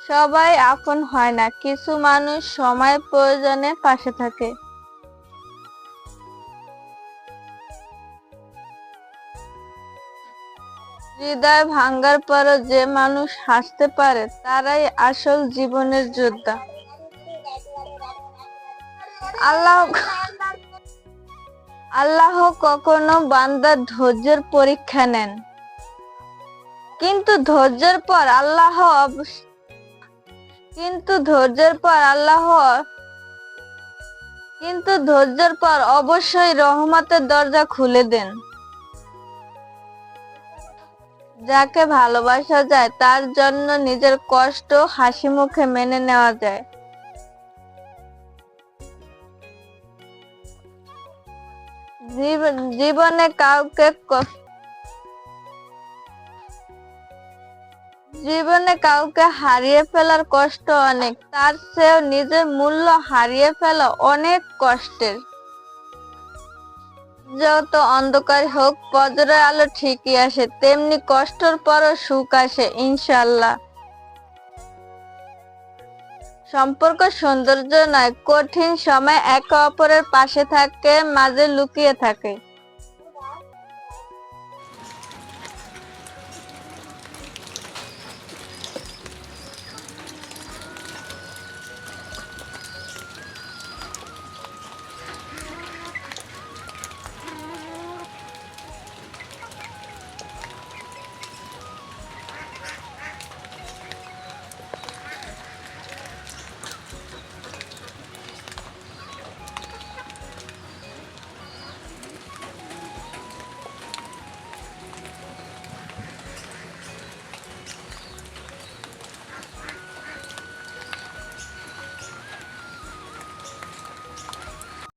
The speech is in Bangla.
সবাই আপন হয় না, কিছু মানুষ সময়ের প্রয়োজনে পাশে থাকে। হৃদয় ভাঙার পরও যে মানুষ হাসতে পারে তারাই আসল জীবনের যোদ্ধা। আল্লাহ আল্লাহ কখনো বান্দার ধৈর্যের পরীক্ষা নেন, কিন্তু ধৈর্যের পর আল্লাহ অবশ্যই রহমতের দরজা খুলে দেন। যাকে ভালোবাসা যায় তার জন্য নিজের কষ্ট হাসি মুখে মেনে নেওয়া যায়। জীবনে কাউকে হারিয়ে ফেলার কষ্ট অনেক, তার চেয়েও নিজের মূল্য হারিয়ে ফেলা অনেক কষ্টের। যত অন্ধকার হোক ফজরের আলো ঠিকই আসে, তেমনি কষ্টের পরও সুখ আসে ইনশাআল্লাহ। সম্পর্ক সৌন্দর্য নয়, কঠিন সময় একে অপরের পাশে থাকে, মাঝে লুকিয়ে থাকে।